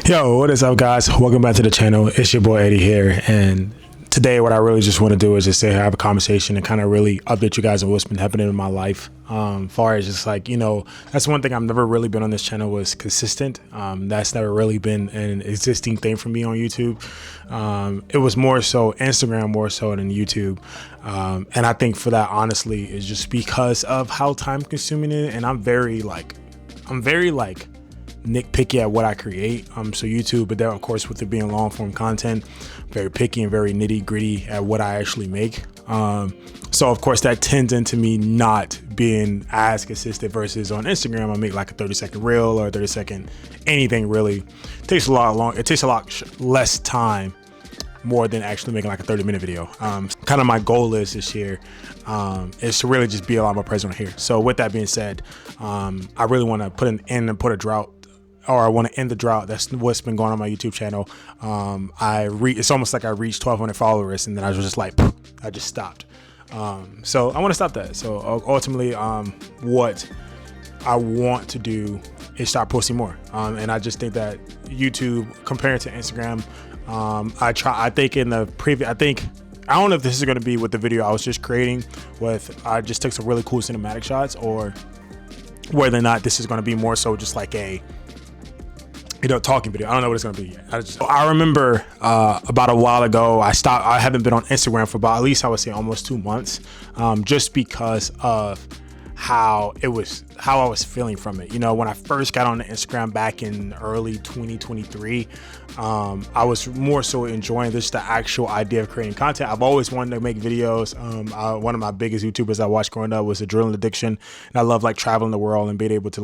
Yo, what is up, guys? Welcome back to the channel. It's your boy Eddie here, and today what I really just want to do is just say have a conversation and kind of really update you guys on what's been happening in my life. Far as just like, that's one thing I've never really been on this channel was consistent. That's never really been an existing thing for me on YouTube. It was more so Instagram more so than YouTube. And I think for that, honestly, is just because of how time consuming it. And I'm very nitpicky at what I create. So YouTube, but then of course with it being long form content, very picky and very nitty gritty at what I actually make. So of course that tends into me not being as consistent versus on Instagram. I make like a 30-second reel or a 30-second anything really. It takes a lot less time more than actually making like a 30-minute video. Kind of my goal is this year is to really just be a lot more present here. So with that being said, I really want to put an end and put a drought, or I want to end the drought. That's what's been going on my YouTube channel. It's almost like I reached 1,200 followers and then I was just like, I just stopped. So I want to stop that. So ultimately, what I want to do is start posting more. And I just think that YouTube compared to Instagram, I don't know if this is going to be with the video I was just creating with, I just took some really cool cinematic shots, or whether or not this is going to be more so just like a, talking video. I don't know what it's going to be yet. I remember about a while ago, I haven't been on Instagram for about, at least I would say almost 2 months, just because of how I was feeling from it. When I first got on the Instagram back in early 2023, I was more so enjoying just the actual idea of creating content. I've always wanted to make videos. One of my biggest YouTubers I watched growing up was Adrenaline Addiction, and I love like traveling the world and being able to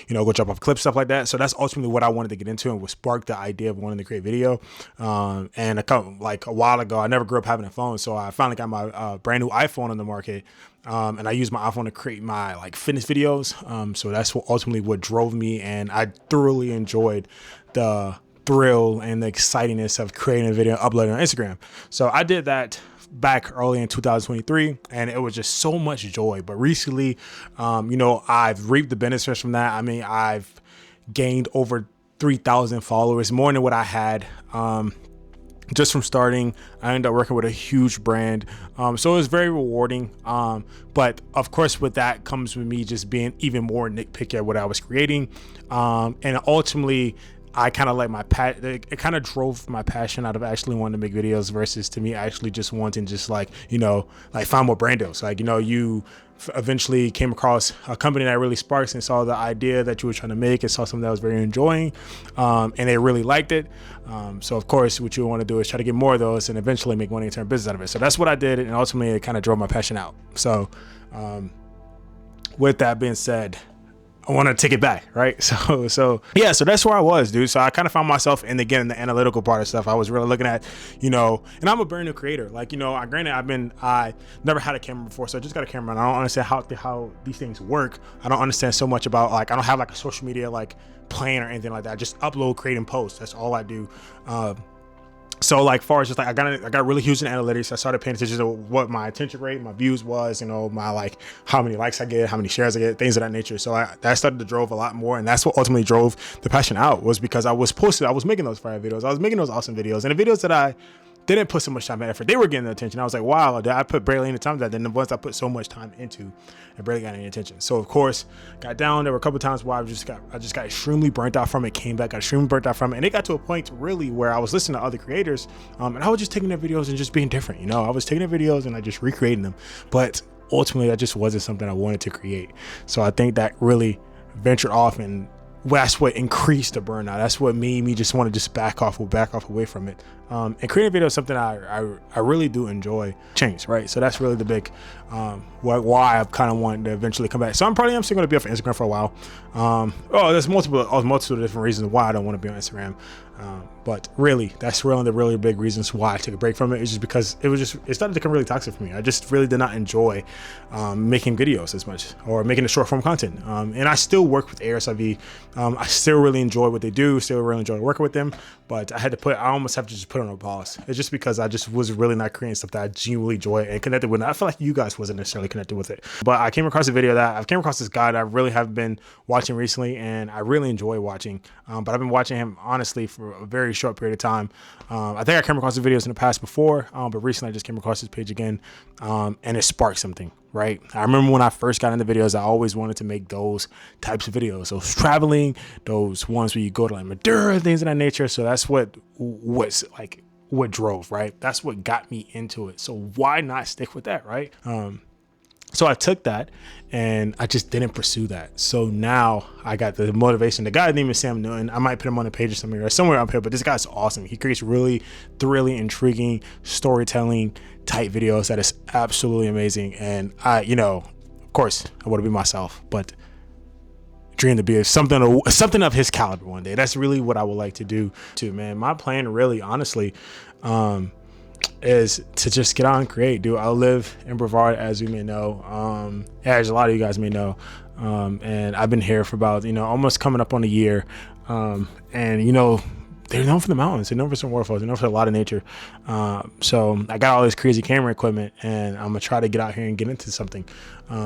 go jump off clips, stuff like that. So that's ultimately what I wanted to get into and what sparked the idea of wanting to create video. And a while ago, I never grew up having a phone, so I finally got my brand new iPhone on the market. And I use my iPhone to create my fitness videos. So that's ultimately what drove me, and I thoroughly enjoyed the thrill and the excitingness of creating a video and uploading on Instagram. So I did that back early in 2023, and it was just so much joy. But recently, I've reaped the benefits from that. I mean, I've gained over 3,000 followers, more than what I had. Just from starting, I ended up working with a huge brand. So it was very rewarding. But of course, with that comes with me just being even more nitpicky at what I was creating. And ultimately, I kind of it kind of drove my passion out of actually wanting to make videos versus to me actually just wanting find more brand deals. You eventually came across a company that really sparks and saw the idea that you were trying to make and saw something that was very enjoying, and they really liked it. So of course, what you want to do is try to get more of those and eventually make money and turn business out of it. So that's what I did, and ultimately it kind of drove my passion out. So with that being said, I want to take it back, right? So that's where I was, dude. So I kind of found myself in the analytical part of stuff. I was really looking at, and I'm a brand new creator. Granted, I never had a camera before, so I just got a camera, and I don't understand how these things work. I don't understand so much about I don't have a social media plan or anything like that. I just upload, create, and post. That's all I do. So far as just I got really huge in analytics. I started paying attention to what my attention rate, my views was, my how many likes I get, how many shares I get, things of that nature. So that started to drove a lot more, and that's what ultimately drove the passion out, was because I was making those fire videos, I was making those awesome videos, and the videos that I didn't put so much time and effort, they were getting the attention. I was like, wow, I put barely any time to that. Then the ones I put so much time into, I barely got any attention. So of course, got down. There were a couple of times where I just got extremely burnt out from it. Came back, got extremely burnt out from it, and it got to a point really where I was listening to other creators, and I was just taking their videos and just being different. I was taking their videos and I just recreating them, but ultimately that just wasn't something I wanted to create. So I think that really ventured off, and that's what increased the burnout. That's what made me just want to just back off away from it. And creating video is something I really do enjoy. Change, right? So that's really the big why I'm kind of wanting to eventually come back. So I'm still going to be off Instagram for a while. There's multiple different reasons why I don't want to be on Instagram. But really, that's really the really big reasons why I took a break from it. It's just because it started to become really toxic for me. I just really did not enjoy making videos as much, or making the short form content. And I still work with ARSIV. I still really enjoy what they do, still really enjoy working with them, but I almost have to just put put on a pause. It's just because I just was really not creating stuff that I genuinely enjoy and connected with. I feel like you guys wasn't necessarily connected with it, but I came across a video that I've came across this guy that I really have been watching recently, and I really enjoy watching. But I've been watching him honestly for a very short period of time. I think I came across the videos in the past before, but recently I just came across his page again, and it sparked something. Right. I remember when I first got into videos, I always wanted to make those types of videos, those traveling, those ones where you go to like Madeira, things of that nature. So that's what drove, right? That's what got me into it. So why not stick with that, right? So I took that and I just didn't pursue that. So now I got the motivation. The guy's name is Sam Newton. I might put him on the page or somewhere up here, but this guy's awesome. He creates really thrilling, intriguing storytelling type videos that is absolutely amazing. And I, of course I want to be myself, but dream to be something of his caliber one day. That's really what I would like to do too, man. My plan really, honestly, is to just get out and create, dude. I live in Brevard, as you may know, as a lot of you guys may know, and I've been here for about almost coming up on a year, and they're known for the mountains, they're known for some waterfalls, they're known for a lot of nature. So I got all this crazy camera equipment, and I'm gonna try to get out here and get into something.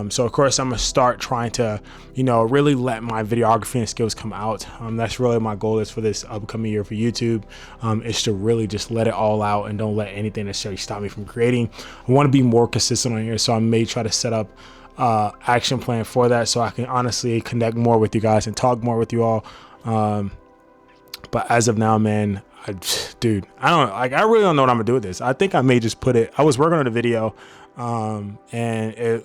So of course I'm gonna start trying to really let my videography and skills come out. That's really my goal is for this upcoming year for YouTube, is to really just let it all out and don't let anything necessarily stop me from creating. I want to be more consistent on here, so I may try to set up action plan for that, so I can honestly connect more with you guys and talk more with you all. But as of now, man, I really don't know what I'm gonna do with this. I think I may just put it. I was working on a video, and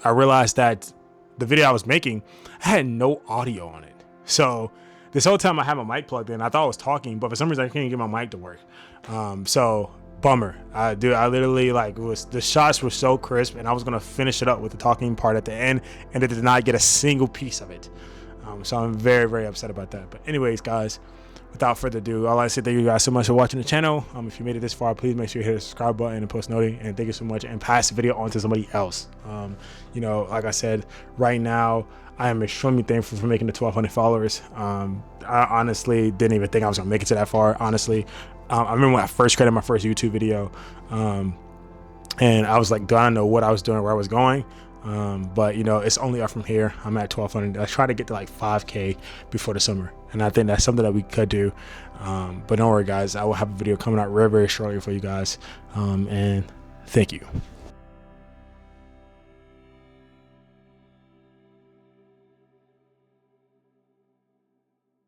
I realized that the video I was making, I had no audio on it. So this whole time I had my mic plugged in. I thought I was talking, but for some reason I couldn't get my mic to work. So bummer. I literally the shots were so crisp, and I was gonna finish it up with the talking part at the end, and it did not get a single piece of it. So I'm very, very upset about that. But anyways, guys, without further ado, I'd like to say thank you guys so much for watching the channel. If you made it this far, please make sure you hit the subscribe button and post noting, and thank you so much, and pass the video on to somebody else. Like I said, right now I am extremely thankful for making the 1,200 followers. I honestly didn't even think I was gonna make it to that far, honestly. I remember when I first created my first YouTube video, and I was like, do I know what I was doing, where I was going? But it's only up from here. I'm at 1,200. I try to get to like 5K before the summer, and I think that's something that we could do. But don't worry, guys, I will have a video coming out very, very shortly for you guys, and thank you.